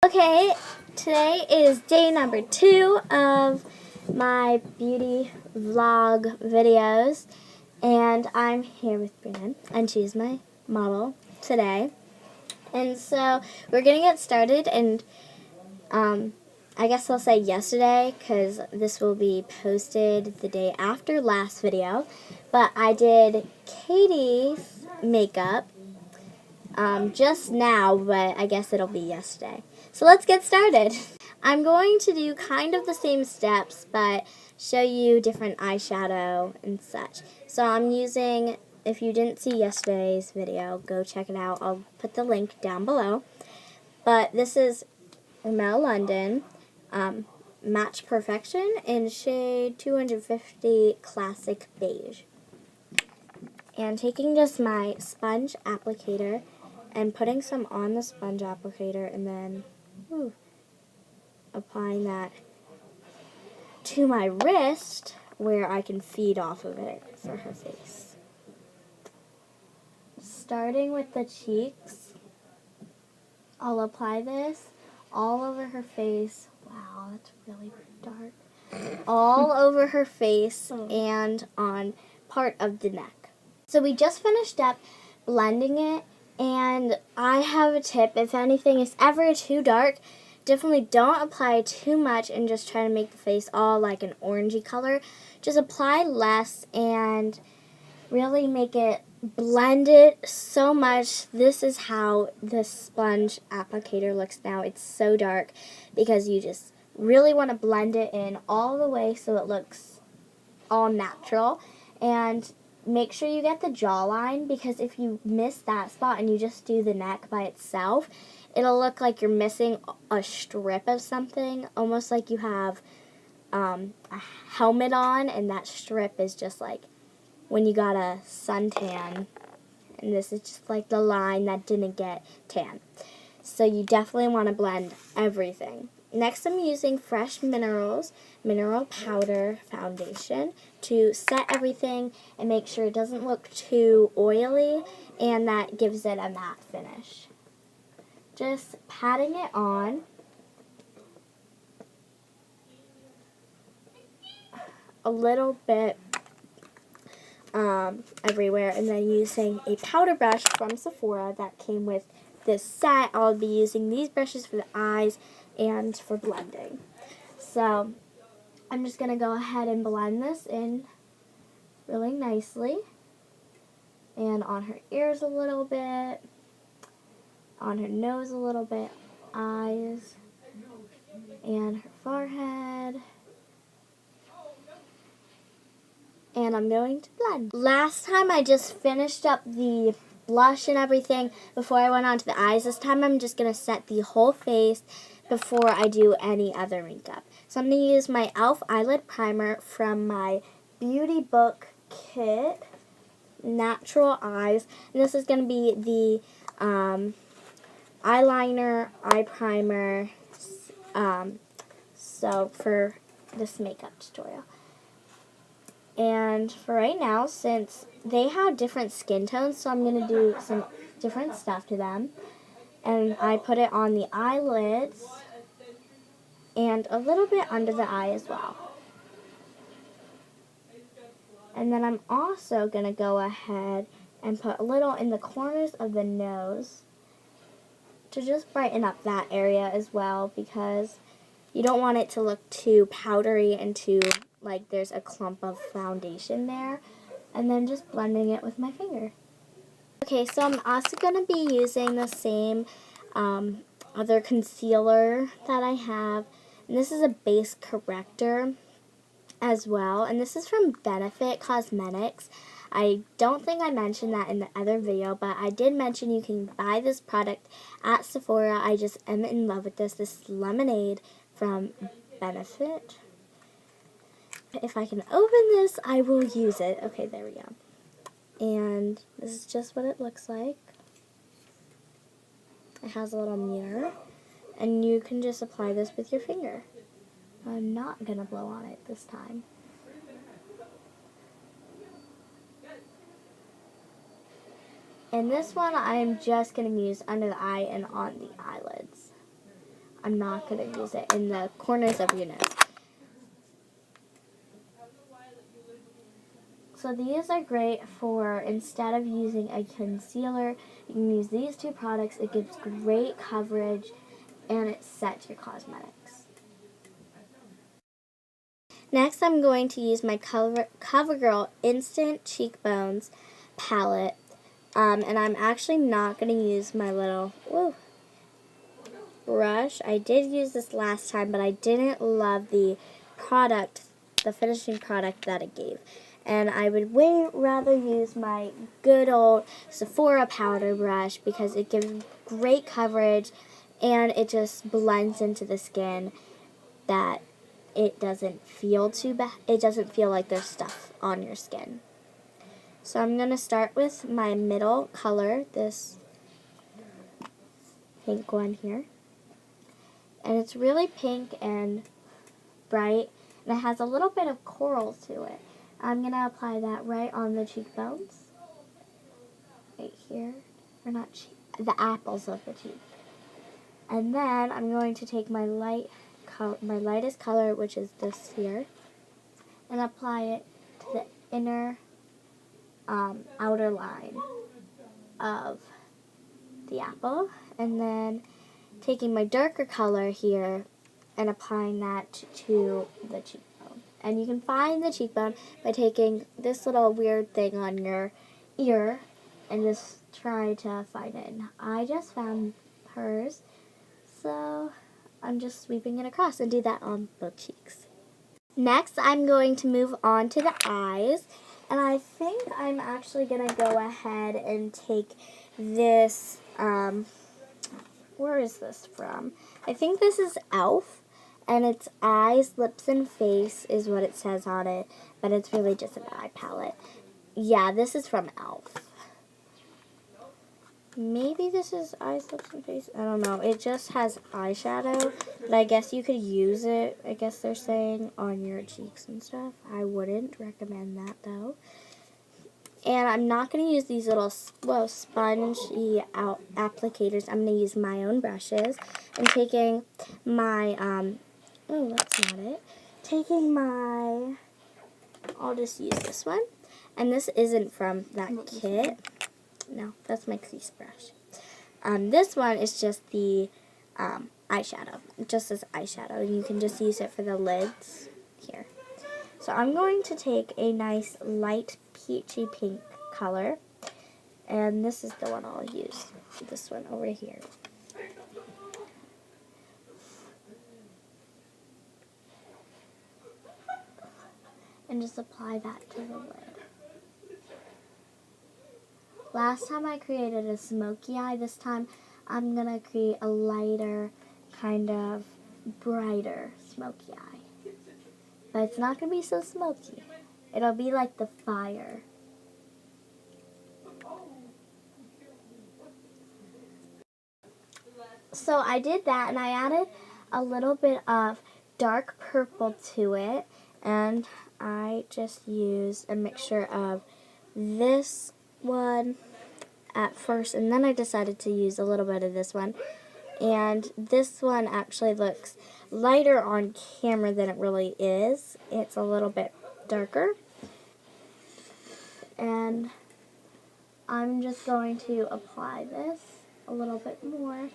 Okay, today is day number 2 of my beauty vlog videos, and I'm here with Brianne, and she's my model today. And so we're gonna get started, and I guess I'll say yesterday because this will be posted the day after last video. But I did Katie's makeup just now, but I guess it'll be yesterday. So let's get started. I'm going to do kind of the same steps, but show you different eyeshadow and such. So I'm using, if you didn't see yesterday's video, go check it out. I'll put the link down below. But this is Rimmel London Match Perfection in shade 250 Classic Beige. And taking just my sponge applicator and putting some on the sponge applicator and then applying that to my wrist where I can feed off of it for her face. Starting with the cheeks, I'll apply this all over her face. Wow, that's really dark. All over her face and on part of the neck. So we just finished up blending it, and I have a tip. If anything is ever too dark, definitely don't apply too much and just try to make the face all like an orangey color. Just apply less and really make it blend it so much. This is how the sponge applicator looks now. It's so dark because you just really want to blend it in all the way so it looks all natural. And make sure you get the jawline, because if you miss that spot and you just do the neck by itself, it'll look like you're missing a strip of something, almost like you have a helmet on and that strip is just like when you got a suntan, and this is just like the line that didn't get tan. So you definitely want to blend everything. Next, I'm using Fresh Minerals Mineral Powder Foundation to set everything and make sure it doesn't look too oily, and that gives it a matte finish. Just patting it on a little bit everywhere, and then using a powder brush from Sephora that came with this set. I'll be using these brushes for the eyes and for blending. So I'm just going to go ahead and blend this in really nicely, and on her ears a little bit, on her nose a little bit, eyes, and her forehead. And I'm going to blend. Last time I just finished up the blush and everything before I went on to the eyes. This time I'm just going to set the whole face before I do any other makeup. So I'm going to use my e.l.f. eyelid primer from my beauty book kit, Natural Eyes. And this is going to be the eyeliner, eye primer, so for this makeup tutorial. And for right now, since they have different skin tones, so I'm going to do some different stuff to them. And I put it on the eyelids and a little bit under the eye as well. And then I'm also going to go ahead and put a little in the corners of the nose to just brighten up that area as well, because you don't want it to look too powdery and too like there's a clump of foundation there. And then just blending it with my finger. Okay, so I'm also going to be using the same other concealer that I have. And this is a base corrector as well. And this is from Benefit Cosmetics. I don't think I mentioned that in the other video, but I did mention you can buy this product at Sephora. I just am in love with this. This lemonade from Benefit. If I can open this, I will use it. Okay, there we go. And this is just what it looks like. It has a little mirror, and you can just apply this with your finger. I'm not going to blow on it this time. And this one I'm just going to use under the eye and on the eyelids. I'm not going to use it in the corners of your nose. So these are great for, instead of using a concealer, you can use these two products. It gives great coverage and it sets your cosmetics. Next, I'm going to use my CoverGirl Instant Cheekbones palette. And I'm actually not going to use my little brush. I did use this last time, but I didn't love the product, the finishing product that it gave. And I would way rather use my good old Sephora powder brush because it gives great coverage and it just blends into the skin that it doesn't feel too bad. It doesn't feel like there's stuff on your skin. So I'm going to start with my middle color, this pink one here. And it's really pink and bright, and it has a little bit of coral to it. I'm going to apply that right on the cheekbones, right here, or not cheek, the apples of the cheek. And then I'm going to take my lightest color, which is this here, and apply it to the inner outer line of the apple, and then taking my darker color here and applying that to the cheekbone. And you can find the cheekbone by taking this little weird thing on your ear and just try to find it. And I just found hers, so I'm just sweeping it across and do that on both cheeks. Next, I'm going to move on to the eyes. And I think I'm actually going to go ahead and take this, where is this from? I think this is e.l.f. And it's eyes, lips, and face is what it says on it. But it's really just an eye palette. Yeah, this is from e.l.f. Maybe this is eyes, lips, and face. I don't know. It just has eyeshadow. But I guess you could use it, I guess they're saying, on your cheeks and stuff. I wouldn't recommend that, though. And I'm not going to use these little, spongy applicators. I'm going to use my own brushes. I'm taking my, that's not it. I'll just use this one. And this isn't from that kit. No, that's my crease brush. This one is just the eyeshadow. Just as eyeshadow. And you can just use it for the lids here. So I'm going to take a nice light peachy pink color, and this is the one I'll use, this one over here. And just apply that to the lid. Last time I created a smoky eye. This time I'm going to create a lighter, kind of brighter smoky eye. But it's not going to be so smoky. It'll be like the fire. So I did that, and I added a little bit of dark purple to it. And I just used a mixture of this one at first, and then I decided to use a little bit of this one. And this one actually looks lighter on camera than it really is. It's a little bit darker. And I'm just going to apply this a little bit more.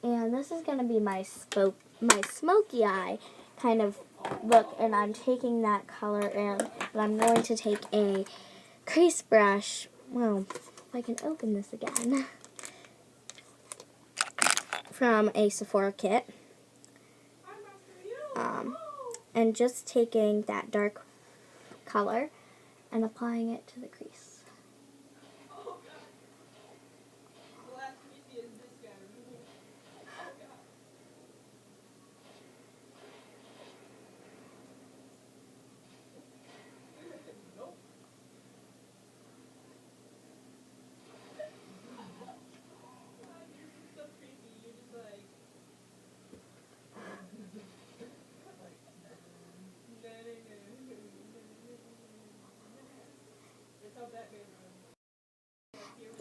And this is going to be my smoky eye kind of look. And I'm taking that color and I'm going to take a crease brush. Well, if I can open this again. From a Sephora kit. And just taking that dark color and applying it to the crease.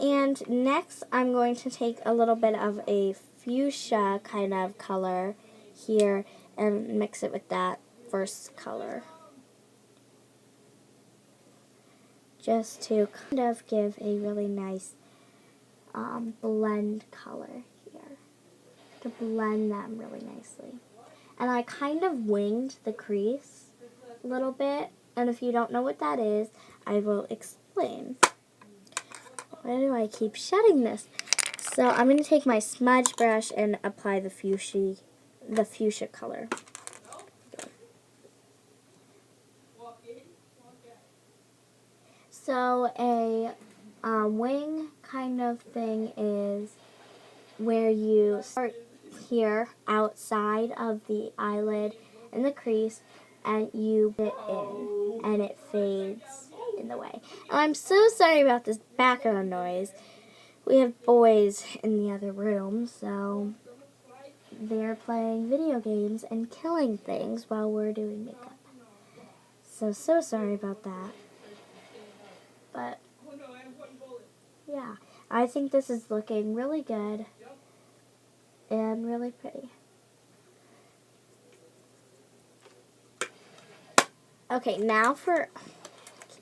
And next I'm going to take a little bit of a fuchsia kind of color here and mix it with that first color. Just to kind of give a really nice blend color here. To blend them really nicely. And I kind of winged the crease a little bit. And if you don't know what that is, I will explain. Why do I keep shutting this? So I'm going to take my smudge brush and apply the fuchsia color. So a wing kind of thing is where you start here outside of the eyelid and the crease and you put it in and it fades in the way. And I'm so sorry about this background noise. We have boys in the other room, so they're playing video games and killing things while we're doing makeup. So sorry about that. But yeah, I think this is looking really good and really pretty. Okay, now for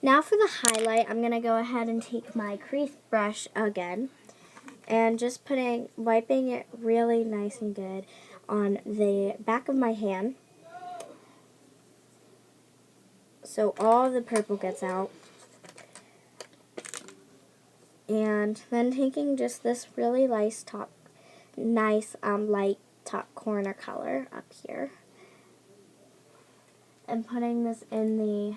the highlight, I'm gonna go ahead and take my crease brush again and just wiping it really nice and good on the back of my hand so all the purple gets out. And then taking just this really nice light top corner color up here and putting this in the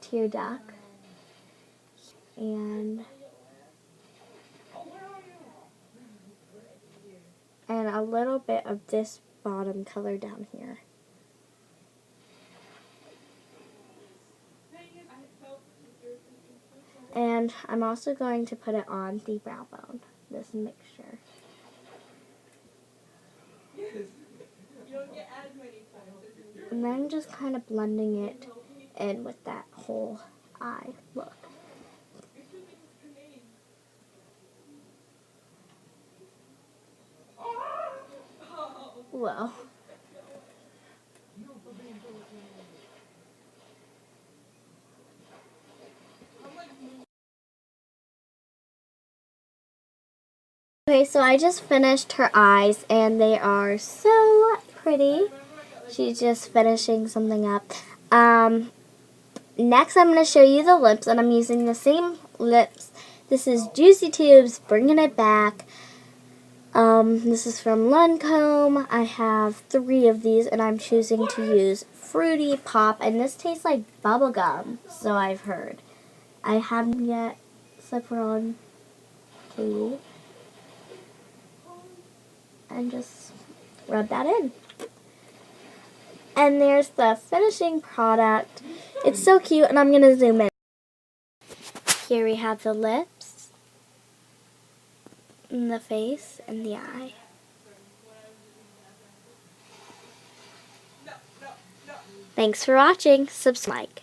tear duct and a little bit of this bottom color down here. And I'm also going to put it on the brow bone, this mixture. And then just kind of blending it in with that whole eye look. Whoa. Okay, so I just finished her eyes and they are so pretty. She's just finishing something up. Next I'm going to show you the lips, and I'm using the same lips. This is Juicy Tubes, Bringing It Back. This is from Lancome. I have 3 of these, and I'm choosing to use Fruity Pop, and this tastes like bubble gum, so I've heard. I haven't yet, except for on Katie. And just rub that in. And there's the finishing product. It's so cute, and I'm going to zoom in. Here we have the lips, and the face, and the eye. Thanks for watching. Subscribe.